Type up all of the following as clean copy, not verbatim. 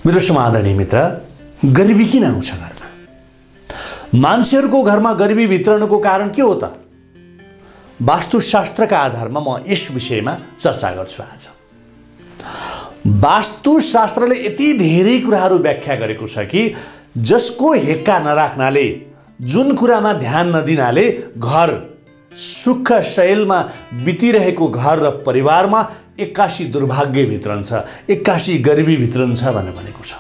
मेरो समादरणीय मित्र, गरिबी किन आउँछ घरमा? मान्छेहरूको घरमा गरिबी भित्रनको कारण के हो त? वास्तुशास्त्रका आधारमा म यस विषयमा चर्चा गर्छु आज। वास्तुशास्त्रले यति धेरै कुराहरू व्याख्या गरेको छ कि जसको हेक्का नराख्नाले, जुन कुरामा ध्यान नदिनाले घर सुख शैलमा बितिरहेको घर र परिवारमा एक्कासी दुर्भाग्य भित्रन्छ, एक्कासी गरिबी भित्रन्छ भनेको छ।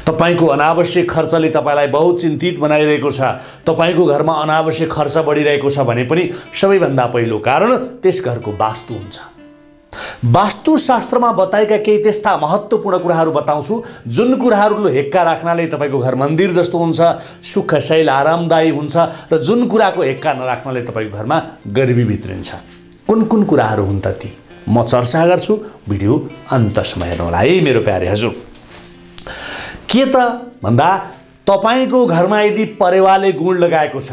तपाईको अनावश्यक खर्चले तपाईलाई बहुत चिन्तित बनाइरहेको छ, तपाईको घरमा अनावश्यक खर्च बढिरहेको छ भने पनि सबैभन्दा पहिलो कारण त्यस घरको वास्तु हुन्छ। वास्तुशास्त्रमा बताएका केही त्यस्ता महत्त्वपूर्ण कुराहरू बताउँछु जुन कुराहरूले हेक्का राख्नाले तपाईको घर मन्दिर जस्तो हुन्छ, सुख शैल आरामदायी हुन्छ र जुन कुराको हेक्का नराख्नाले तपाईको घरमा गरिबी भित्रिन्छ। कुन कुन कुराहरू हुन् त ती? म चर्चा गर्छु, भिडियो अन्तसम्म हेर्नुहोला है मेरो प्यारे हजुर। के त भन्दा तपाईको घरमा यदि परेवाले गुण लगाएको छ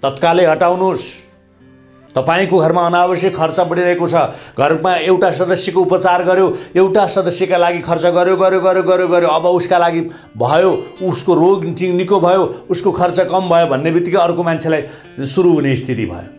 तत्कालै हटाउनुहोस्। तपाईको घरमा अनावश्यक खर्च बढिरहेको छ, घरमा एउटा सदस्यको उपचार गर्यो, एउटा सदस्यका लागि खर्च गर्यो, अब उसका लागि भयो, उसको रोग निको भयो, उसको खर्च कम भयो भन्ने बित्तिकै अर्को मान्छेलाई सुरु हुने स्थिति भयो।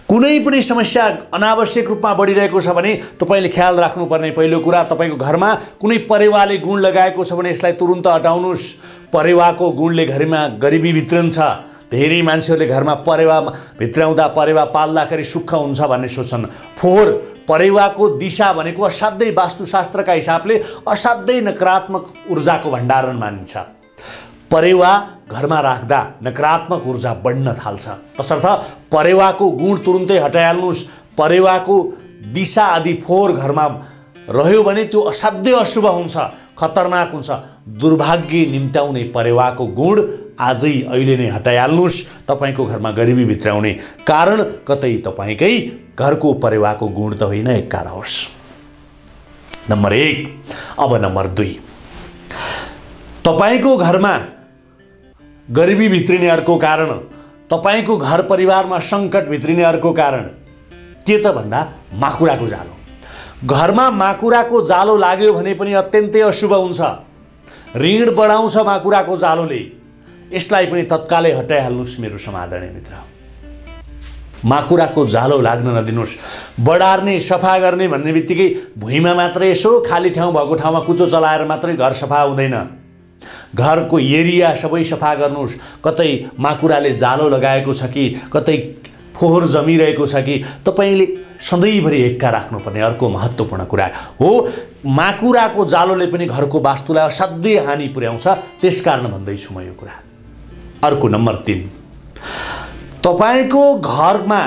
कुनै पनि समस्या अनावश्यक रूपमा बढिरहेको छ भने तपाईले ख्याल राख्नुपर्ने पहिलो कुरा, तपाईको घरमा कुनै परेवाले गुण लगाएको छ भने यसलाई तुरुन्त हटाउनुहोस्। परेवाको गुणले घरमा गरिबी भित्रन्छ। धेरै मान्छेहरूले घरमा परेवा भित्राउँदा, परेवा पाल्दाखेरि सुख हुन्छ भन्ने सोच्छन्। फोहोर, परेवाको दिशा भनेको असाध्यै वास्तुशास्त्रका हिसाबले असाध्यै नकारात्मक ऊर्जाको भण्डारण मानिन्छ। परेवा घरमा राख्दा नकारात्मक ऊर्जा बढ्न थाल्छ। तसर्थ परेवाको गुण तुरुन्तै हटाइहाल्नुहोस्। परेवाको दिशा आदि फोहोर घरमा रह्यो भने त्यो असाध्यै अशुभ हुन्छ, खतरनाक हुन्छ। दुर्भाग्य निम्त्याउने परेवाको गुण आजै अहिले नै हटाइहाल्नुहोस्। तपाईको घरमा गरिबी भित्राउने कारण कतै तपाईकै घरको परेवाको गुण त होइन, एक्का रहोस्। नम्बर 1। अब नम्बर 2, तपाईको घरमा गरिबी भित्रिने अर्को कारण, तपाईको घर परिवारमा सङ्कट भित्रिने अर्को कारण के त भन्दा माकुराको जालो। घरमा माकुराको जालो लाग्यो भने पनि अत्यन्तै अशुभ हुन्छ। ऋण बढाउँछ माकुराको जालोले। यसलाई पनि तत्कालै हटाइहाल्नुहोस् मेरो समादरणीय मित्र। माकुराको जालो लाग्न नदिनुहोस्। बढार्ने, सफा गर्ने भन्ने बित्तिकै भुइँमा मात्रै यसो खाली ठाउँ भएको ठाउँमा कुचो चलाएर मात्रै घर सफा हुँदैन। घरको एरिया सबै सफा गर्नुहोस्। कतै माकुराले जालो लगाएको छ कि, कतै फोहोर जमिरहेको छ कि, तपाईले सधैँभरि एक्का राख्नुपर्ने अर्को महत्त्वपूर्ण कुरा हो। माकुराको जालोले पनि घरको वास्तुलाई असाध्यै हानि पुर्याउँछ। त्यसकारण भन्दैछु म यो कुरा। अर्को नम्बर 3, तपाईको घरमा,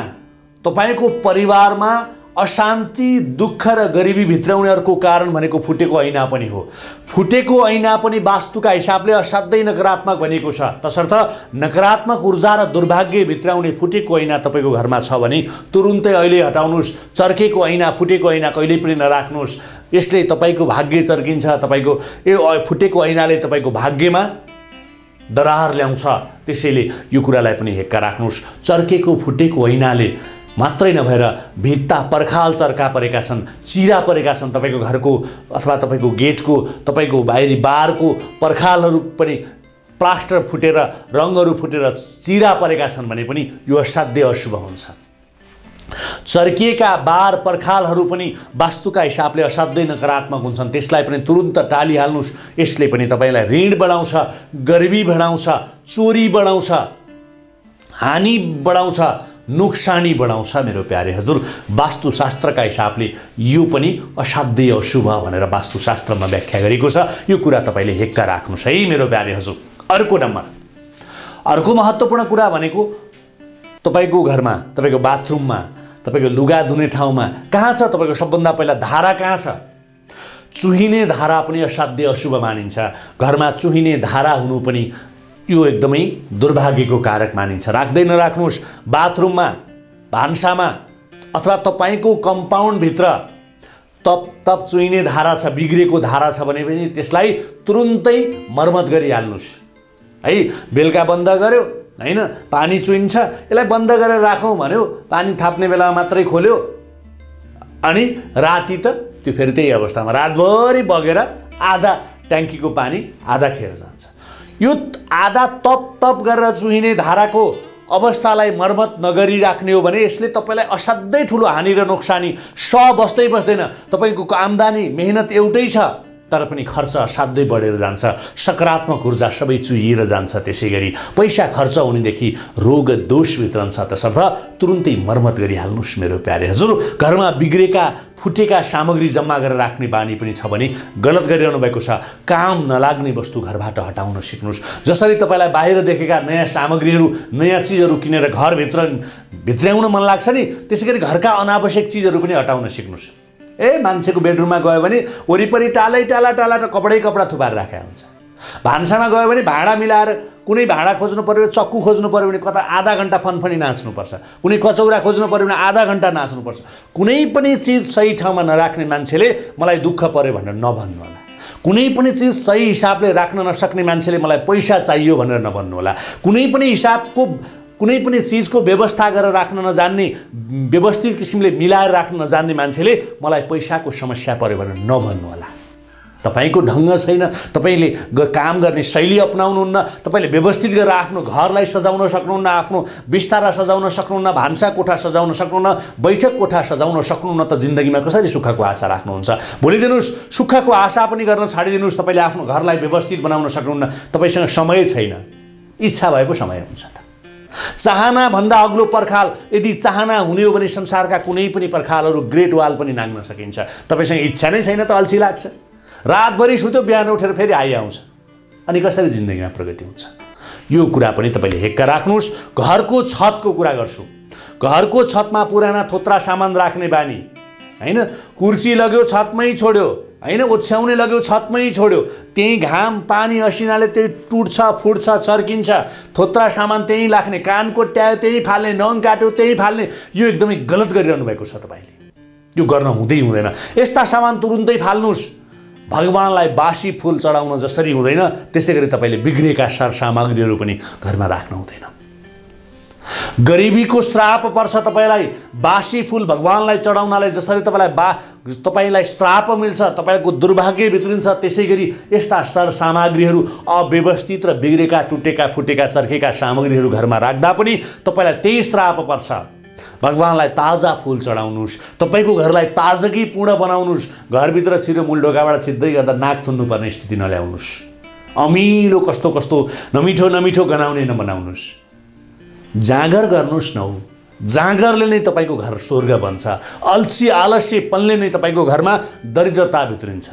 तपाईको परिवारमा अशान्ति, दुःख र गरिबी भित्राउने अर्को कारण भनेको फुटेको ऐना पनि हो। फुटेको ऐना पनि वास्तुका हिसाबले असाध्यै नकारात्मक भनिएको छ। तसर्थ नकारात्मक ऊर्जा र दुर्भाग्य भित्राउने फुटेको ऐना तपाईको घरमा छ भने तुरुन्तै अहिले हटाउनुहोस्। चर्केको ऐना, फुटेको ऐना कहिल्यै पनि नराख्नुहोस्। यसले तपाईको भाग्य चर्किन्छ। तपाईको यो फुटेको ऐनाले तपाईको भाग्यमा दरार ल्याउँछ। त्यसैले यो कुरालाई पनि हेक्का राख्नुहोस्। चर्केको, फुटेको ऐनाले मात्रै नभएर भित्ता पर्खाल चर्का परेका छन्, चिरा परेका छन् तपाईको घरको अथवा तपाईको गेटको, तपाईको बाहिरी बारको पर्खालहरू पनि प्लास्टर फुटेर, रङहरू फुटेर चिरा परेका छन् भने पनि यो असाध्यै अशुभ हुन्छ। चर्किएका बार पर्खालहरू पनि वास्तुका हिसाबले असाध्यै नकारात्मक हुन्छन्। त्यसलाई पनि तुरुन्त टालिहाल्नुहोस्। यसले पनि तपाईलाई ऋण बढाउँछ, गरिबी बढाउँछ, चोरी बढाउँछ, हानि बढाउँछ, नोक्सानी बढाउँछ मेरो प्यारे हजुर। वास्तुशास्त्रका हिसाबले यो पनि असाध्यै अशुभ भनेर वास्तुशास्त्रमा व्याख्या गरेको छ। यो कुरा तपाईले हेक्का राख्नुहोस् है मेरो प्यारे हजुर। अर्को नम्बर, अर्को महत्त्वपूर्ण कुरा भनेको तपाईको घरमा, तपाईको बाथरुममा, तपाईको लुगा धुने ठाउँमा कहाँ छ तपाईको सबभन्दा पहिला धारा कहाँ छ? चुहिने धारा पनि असाध्यै अशुभ मानिन्छ। घरमा चुहिने धारा हुनु पनि यो एकदमै दुर्भाग्यको कारक मानिन्छ। राख्दै नराख्नुहोस्। बाथरुममा, भान्सामा अथवा तपाईको कम्पाउन्डभित्र तप चुहिने धारा छ, बिग्रेको धारा छ भने पनि त्यसलाई तुरुन्तै मर्मत गरिहाल्नुहोस् है। बेलुका बन्द गर्यो हैन, पानी चुहिन्छ, यसलाई बन्द गरेर राखौँ भन्यो, पानी थाप्ने बेलामा मात्रै खोल्यो अनि राति त त्यो फेरि त्यही अवस्थामा रातभरि बगेर आधा ट्याङ्कीको पानी आधा खेर जान्छ। यो आधा तप गरेर चुहिने धाराको अवस्थालाई मर्मत नगरिराख्ने हो भने यसले तपाईँलाई असाध्यै ठुलो हानि र नोक्सानी बस्दै बस्दैन। तपाईँको आम्दानी मेहनत एउटै छ तर पनि खर्च असाध्यै बढेर जान्छ, सकारात्मक ऊर्जा सबै चुहिएर जान्छ। त्यसै गरी पैसा खर्च हुनेदेखि रोग दोष वितरण छ, तसर्थ तुरुन्तै मर्मत गरिहाल्नुहोस् मेरो प्यारे हजुर। घरमा बिग्रेका फुटेका सामग्री जम्मा गरेर राख्ने बानी पनि छ भने गलत गरिरहनु भएको छ। काम नलाग्ने वस्तु घरबाट हटाउन सिक्नुहोस्। जसरी तपाईँलाई बाहिर देखेका नयाँ सामग्रीहरू नयाँ चिजहरू किनेर घरभित्र भित्र्याउन मन लाग्छ नि, त्यसै गरी घरका अनावश्यक चिजहरू पनि हटाउन सिक्नुहोस्। मान्छेको बेडरुममा गयो भने वरिपरि टालै टाला कपडा थुपाएर राखेको हुन्छ। भान्सामा गयो भने भाँडा मिलाएर कुनै भाँडा खोज्नु पर्यो, चक्कु खोज्नु पर्यो भने कता आधा घन्टा फनफनी नाच्नुपर्छ, कुनै कचौरा खोज्नु पर्यो भने आधा घन्टा नाच्नुपर्छ। कुनै पनि चिज सही ठाउँमा नराख्ने मान्छेले मलाई दुःख पर्यो भनेर नभन्नु होला। कुनै पनि चिज सही हिसाबले राख्न नसक्ने मान्छेले मलाई पैसा चाहियो भनेर नभन्नु होला। कुनै पनि चिजको व्यवस्था गरेर राख्न नजान्ने, व्यवस्थित किसिमले मिलाएर राख्न नजान्ने मान्छेले मलाई पैसाको समस्या पर्यो भनेर नभन्नु होला। तपाईँको ढङ्ग छैन, तपाईँले काम गर्ने शैली अपनाउनुहुन्न, तपाईँले व्यवस्थित गरेर आफ्नो घरलाई सजाउन सक्नुहुन्न, आफ्नो बिस्तारा सजाउन सक्नुहुन्न, भान्सा कोठा सजाउन सक्नुहुन्न, बैठक कोठा सजाउन सक्नुहुन्न, त जिन्दगीमा कसरी सुखको आशा राख्नुहुन्छ? भोलिदिनुहोस् सुखको आशा पनि गर्न छाडिदिनुहोस्। तपाईँले आफ्नो घरलाई व्यवस्थित बनाउन सक्नुहुन्न, तपाईँसँग समय छैन, इच्छा भएको समय हुन्छ त। चाहना भन्दा अग्लो पर्खाल, यदि चाहना हुने हो भने संसारका कुनै पनि पर्खालहरू ग्रेट वाल पनि नाग्न सकिन्छ। तपाईँसँग इच्छा नै छैन त अल्छी लाग्छ, रातभरि सुत्यो, बिहान उठेर फेरि आइआउँछ, अनि कसरी जिन्दगीमा प्रगति हुन्छ? यो कुरा पनि तपाईँले हेक्का राख्नुहोस्। घरको छतको कुरा गर्छु। घरको छतमा पुराना थोत्रा सामान राख्ने बानी हैन, कुर्सी लग्यो छतमै छोड्यो हैन, ओछ्याउने लग्यो छतमै छोड्यो, त्यही घाम पानी असिनाले त्यही टुट्छ फुट्छ चर्किन्छ, थोत्रा सामान त्यही राख्ने, कान कोट्यायो त्यही फाल्ने, नङ काट्यो त्यही फाल्ने, यो एकदमै गलत गरिरहनु भएको छ। तपाईँले यो गर्न हुँदैन। यस्ता सामान तुरुन्तै फाल्नुहोस्। भगवानलाई बासी फुल चढाउन जसरी हुँदैन त्यसै गरी तपाईँले बिग्रेका सरसामग्रीहरू पनि घरमा राख्न हुँदैन। गरिबीको श्राप पर्छ तपाईँलाई। बासी फुल भगवानलाई चढाउनाले जसरी तपाईँलाई श्राप मिल्छ, तपाईँको दुर्भाग्य भित्रिन्छ, त्यसै गरी यस्ता सरसामग्रीहरू अव्यवस्थित र बिग्रेका टुटेका फुटेका चर्केका सामग्रीहरू घरमा राख्दा पनि तपाईँलाई त्यही श्राप पर्छ। भगवानलाई ताजा फुल चढाउनुहोस्, तपाईँको घरलाई ताजगीपूर्ण बनाउनुहोस्। घरभित्र छिरो मूल ढोकाबाट छिर्दै गर्दा नाक थुन्नुपर्ने स्थिति नल्याउनुहोस्। अमिलो कस्तो नमिठो गनाउने नबनाउनुहोस्। जाँगर गर्नुहोस् न, जाँगरले नै तपाईँको घर स्वर्ग बन्छ। आलस्यपनले नै तपाईँको घरमा दरिद्रता भित्रिन्छ।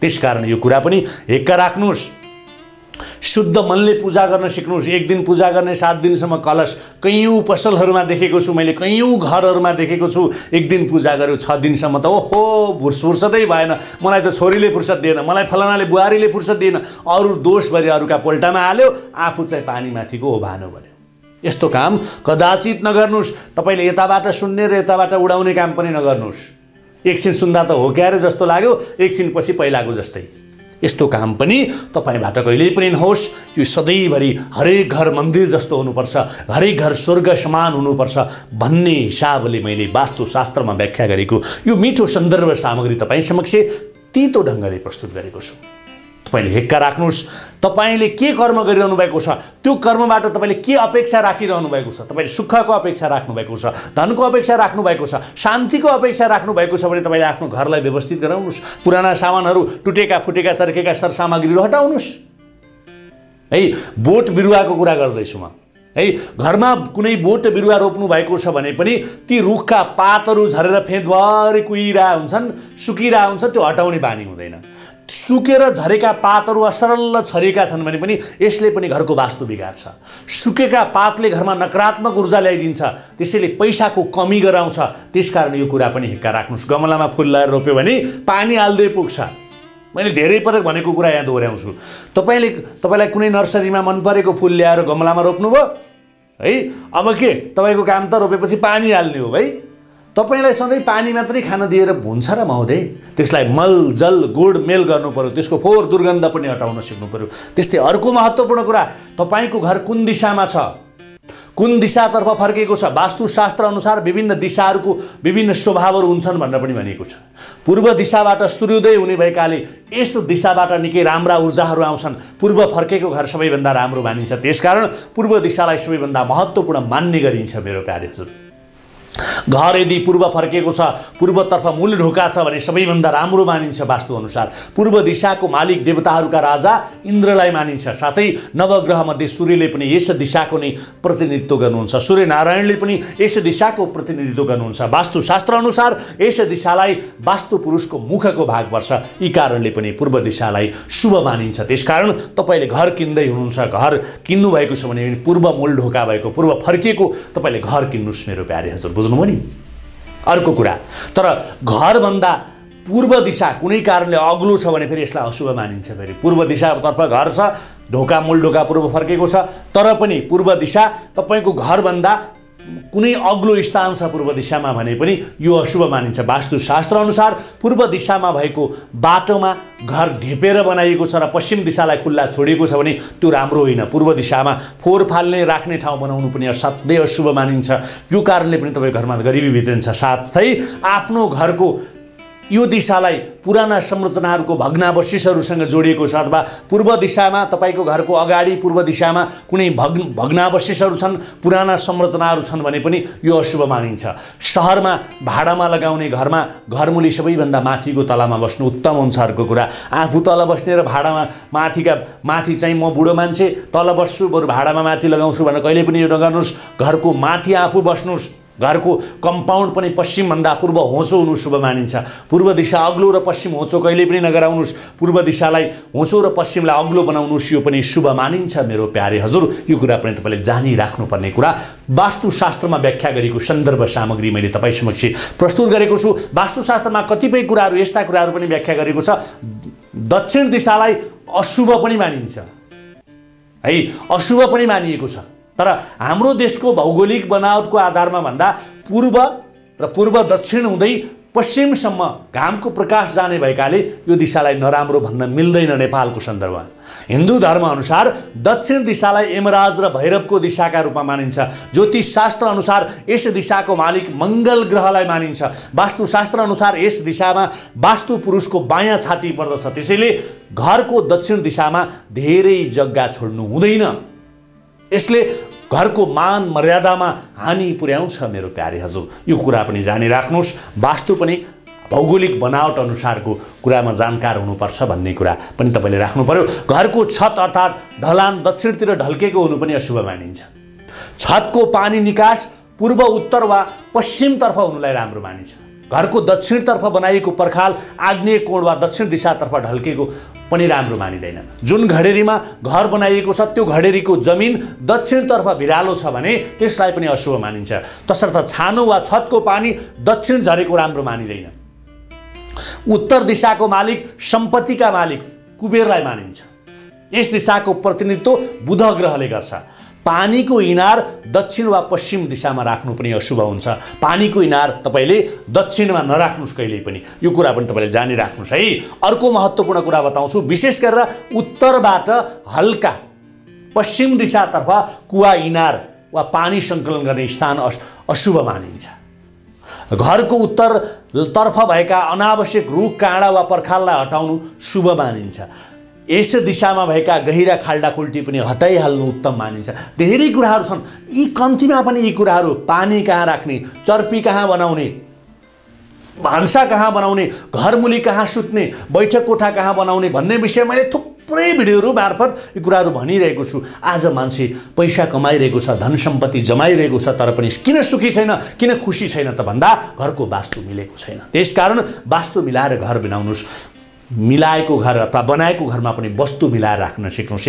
त्यसकारण यो कुरा पनि हेक्का राख्नुहोस्। शुद्ध मनले पूजा गर्न सिक्नुहोस्। एक दिन पूजा गर्ने 7 दिनसम्म कलश कैयौँ पसलहरूमा देखेको छु मैले, कैयौँ घरहरूमा देखेको छु। एक दिन पूजा गर्यो 6 दिनसम्म त ओहो फुर्सदै भएन, मलाई त छोरीले फुर्सद दिएन, मलाई फलानाले बुहारीले फुर्सद दिएन, अरू दोषभरि अरूका पोल्टामा हाल्यो, आफू चाहिँ पानीमाथिको ओभानो बन्यो। यस्तो काम कदाचित नगर्नुहोस्। तपाईँले यताबाट सुन्ने र यताबाट उडाउने काम पनि नगर्नुहोस्। एकछिन सुन्दा त हो क्यारे जस्तो लाग्यो, एकछिन पछि पहिलाको जस्तै। यस्तो काम पनि तपाईँबाट कहिल्यै पनि नहोस्। यो सधैँभरि हरेक घर मन्दिर जस्तो हुनुपर्छ, हरेक घर स्वर्ग समान हुनुपर्छ भन्ने हिसाबले मैले वास्तुशास्त्रमा व्याख्या गरेको यो मिठो सन्दर्भ सामग्री तपाईँ समक्ष तीतो ढङ्गले प्रस्तुत गरेको छु। तपाईँले हेक्का राख्नुहोस्। तपाईँले के कर्म गरिरहनु भएको छ, त्यो कर्मबाट तपाईँले के अपेक्षा राखिरहनु भएको छ? तपाईँले सुखको अपेक्षा राख्नु भएको छ, धनको अपेक्षा राख्नु भएको छ, शान्तिको अपेक्षा राख्नु भएको छ भने तपाईँले आफ्नो घरलाई व्यवस्थित गराउनुहोस्। पुराना सामानहरू, टुटेका फुटेका चर्केका सरसामग्रीहरू हटाउनुहोस्। है, बोट बिरुवाको कुरा गर्दैछु म। है, घरमा कुनै बोट बिरुवा रोप्नु भएको छ भने पनि ती रुखका पातहरू झरेर फेदभरि कुहिरा हुन्छन्, सुकिरा हुन्छ, त्यो हटाउने बानी हुँदैन। सुकेर झरेका पातहरू असरल छरेका छन् भने पनि यसले पनि घरको वास्तु बिगार्छ। सुकेका पातले घरमा नकारात्मक ऊर्जा ल्याइदिन्छ, त्यसैले पैसाको कमी गराउँछ। त्यसकारण यो कुरा पनि हेक्का राख्नुहोस्। गमलामा फुल लगाएर रोप्यो भने पानी हाल्दै पुग्छ। मैले धेरै पटक भनेको कुरा यहाँ दोहोऱ्याउँछु। तपाईँलाई कुनै नर्सरीमा मन परेको फुल ल्याएर गमलामा रोप्नुभयो है, अब के तपाईँको काम त रोपेपछि पानी हाल्ने हो भाइ। तपाईलाई सधैँ पानी मात्रै खान दिएर हुन्छ र महोदय? त्यसलाई मल जल गुड मेल गर्नु पर्यो, त्यसको फोहोर दुर्गन्ध पनि हटाउन सिक्नु पर्यो। त्यस्तै अर्को महत्त्वपूर्ण कुरा, तपाईको घर कुन दिशामा छ, कुन दिशातर्फ फर्केको छ, वास्तुशास्त्र अनुसार विभिन्न दिशाहरूको विभिन्न स्वभावहरू हुन्छन् भनेर पनि भनिएको छ। पूर्व दिशाबाट सूर्योदय हुने भएकाले यस दिशाबाट निकै राम्रा ऊर्जाहरू आउँछन्। पूर्व फर्केको घर सबैभन्दा राम्रो मानिन्छ, त्यसकारण पूर्व दिशालाई सबैभन्दा महत्त्वपूर्ण मान्ने गरिन्छ मेरो प्यारे हजुर। घर यदि पूर्व फर्केको छ, पूर्वतर्फ मूल ढोका छ भने सबैभन्दा राम्रो मानिन्छ वास्तु अनुसार। पूर्व दिशाको मालिक देवताहरूका राजा इन्द्रलाई मानिन्छ। साथै नवग्रह मध्ये सूर्यले पनि यस दिशाको नै प्रतिनिधित्व गर्नुहुन्छ। सूर्य नारायणले पनि यस दिशाको प्रतिनिधित्व गर्नुहुन्छ। वास्तुशास्त्र अनुसार यस दिशालाई वास्तु पुरुषको मुखको भाग पर्छ। यी कारणले पनि पूर्व दिशालाई शुभ मानिन्छ। त्यसकारण तपाईले घर किन्दै हुनुहुन्छ, घर किन्नु भएको छ भने पूर्व मूल ढोका भएको, पूर्व फर्किएको तपाईले घर किन्नुस् मेरो प्यारे हजुर, बुझ्नुभयो नि। अर्को कुरा, तर घरभन्दा पूर्व दिशा कुनै कारणले अग्लो छ भने फेरि यसलाई अशुभ मानिन्छ। फेरि पूर्व दिशातर्फ घर छ, ढोका मूल ढोका पूर्व फर्केको छ, तर पनि पूर्व दिशा तपाईको घरभन्दा कुनै अग्लो स्थान छ पूर्व दिशामा भने पनि यो अशुभ मानिन्छ। वास्तुशास्त्र अनुसार पूर्व दिशामा भएको बाटोमा घर ढेपेर बनाइएको छ र पश्चिम दिशालाई खुल्ला छोडिएको छ भने त्यो राम्रो होइन। पूर्व दिशामा फोहोर फाल्ने राख्ने ठाउँ बनाउनु पनि असाध्यै अशुभ मानिन्छ। यो कारणले पनि तपाईको घरमा गरिबी भित्रिन्छ। साथै आफ्नो घरको यो दिशालाई पुराना संरचनाहरूको भग्नावशेषहरूसँग जोडिएको छ, अथवा पूर्व दिशामा तपाईको घरको अगाडि पूर्व दिशामा कुनै भग्नावशेषहरू छन्, पुराना संरचनाहरू छन् भने पनि यो अशुभ मानिन्छ। शहरमा भाडामा लगाउने घरमा घरमुली सबैभन्दा माथिको तलामा बस्नु उत्तम हुन्छ। अर्को कुरा, आफू तल बस्ने र भाडामा माथि चाहिँ म बुढो मान्छे तल बस्छु बरु भाडामा माथि लगाउँछु भनेर कहिले पनि यो नगर्नुहोस्। घरको माथि आफू बस्नुहोस्। घरको कम्पाउन्ड पनि पश्चिमभन्दा पूर्व होचो हुनु शुभ मानिन्छ। पूर्व दिशा अग्लो र पश्चिम होचो कहिले पनि नगराउनुहोस्। पूर्व दिशालाई होचो र पश्चिमलाई अग्लो बनाउनुहोस्, यो पनि शुभ मानिन्छ मेरो प्यारे हजुर। यो कुरा पनि तपाईले जानिराख्नुपर्ने कुरा। वास्तुशास्त्रमा व्याख्या गरेको सन्दर्भ सामग्री मैले तपाईँ समक्ष प्रस्तुत गरेको छु। वास्तुशास्त्रमा कतिपय कुराहरू यस्ता कुराहरू पनि व्याख्या गरेको छ। दक्षिण दिशालाई अशुभ पनि मानिन्छ है, अशुभ पनि मानिएको छ। तर हाम्रो देशको भौगोलिक बनावटको आधारमा भन्दा पूर्व र पूर्व दक्षिण हुँदै पश्चिमसम्म घामको प्रकाश जाने भएकाले यो दिशालाई नराम्रो भन्न मिल्दैन। नेपालको सन्दर्भमा हिन्दू धर्म अनुसार दक्षिण दिशालाई यमराज र भैरवको दिशाका रूपमा मानिन्छ। ज्योतिष शास्त्र अनुसार यस दिशाको मालिक मङ्गल ग्रहलाई मानिन्छ। वास्तुशास्त्र अनुसार यस दिशामा वास्तु पुरुषको बायाँ छाती पर्दछ। त्यसैले घरको दक्षिण दिशामा धेरै जग्गा छोड्नु हुँदैन। यसले घरको मान मर्यादामा हानि पुर्याउँछ मेरो प्यारे हजुर। यो कुरा पनि जानिराख्नुहोस्। वास्तु पनि भौगोलिक बनावट अनुसारको कुरामा जानकार हुनुपर्छ भन्ने कुरा पनि तपाईले राख्नु पर्यो। घरको छत अर्थात् ढलान दक्षिणतिर ढल्केको हुनु पनि अशुभ मानिन्छ। छतको पानी निकास पूर्व उत्तर वा पश्चिमतर्फ हुनुलाई राम्रो मानिन्छ। घरको दक्षिणतर्फ बनाइएको पर्खाल आग्नेय कोण वा दक्षिण दिशातर्फ ढल्केको पनि राम्रो मानिँदैन। जुन घडेरीमा घर बनाइएको छ त्यो घडेरीको जमिन दक्षिणतर्फ भिरालो छ भने त्यसलाई पनि अशुभ मानिन्छ। तसर्थ छानो वा छतको पानी दक्षिण झरेको राम्रो मानिँदैन। उत्तर दिशाको मालिक सम्पत्तिका मालिक कुबेरलाई मानिन्छ। यस दिशाको प्रतिनिधित्व बुध ग्रहले गर्छ। पानीको इनार दक्षिण वा पश्चिम दिशामा राख्नु पनि अशुभ हुन्छ। पानीको इनार तपाईले दक्षिणमा नराख्नुस् कहिल्यै पनि। यो कुरा पनि तपाईले जानिराख्नुस् है। अर्को महत्त्वपूर्ण कुरा बताउँछु। विशेष गरेर उत्तरबाट हल्का पश्चिम दिशातर्फ कुवा इनार वा पानी सङ्कलन गर्ने स्थान अशुभ मानिन्छ। घरको उत्तरतर्फ भएका अनावश्यक रुख काँडा वा पर्खाललाई हटाउनु शुभ मानिन्छ। यस दिशामा भएका गहिरा खाल्डा खुल्टी पनि हटाइहाल्नु उत्तम मानिन्छ। धेरै कुराहरू छन्। यी कम्तीमा पनि यी कुराहरू, पानी कहाँ राख्ने, चर्पी कहाँ बनाउने, भान्सा कहाँ बनाउने, घरमुली कहाँ सुत्ने, बैठक कोठा कहाँ बनाउने भन्ने विषय मैले थुप्रै भिडियोहरू मार्फत यी कुराहरू भनिरहेको छु। आज मान्छे पैसा कमाइरहेको छ, धन सम्पत्ति जमाइरहेको छ, तर पनि किन सुखी छैन, किन खुसी छैन त भन्दा घरको वास्तु मिलेको छैन। त्यसकारण वास्तु मिलाएर घर बनाउनुस्। मिलाएको घर अथवा बनाएको घरमा पनि वस्तु मिलाएर राख्न सिक्नुहोस्।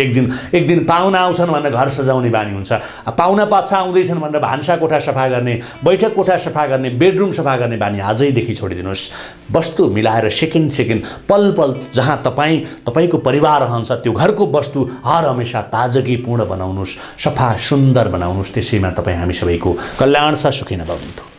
एक दिन पाहुना आउँछन् भनेर घर सजाउने बानी हुन्छ। पाहुना पाछा आउँदैछन् भनेर भान्सा कोठा सफा गर्ने, बैठक कोठा सफा गर्ने, बेडरुम सफा गर्ने बानी आजैदेखि छोडिदिनुहोस्। वस्तु मिलाएर सेकेन्ड पल जहाँ तपाईको परिवार रहन्छ त्यो घरको वस्तु हर हमेशा ताजगीपूर्ण बनाउनुहोस्, सफा सुन्दर बनाउनुहोस्। त्यसैमा हामी सबैको कल्याण छ। सुखी नभवन्तु।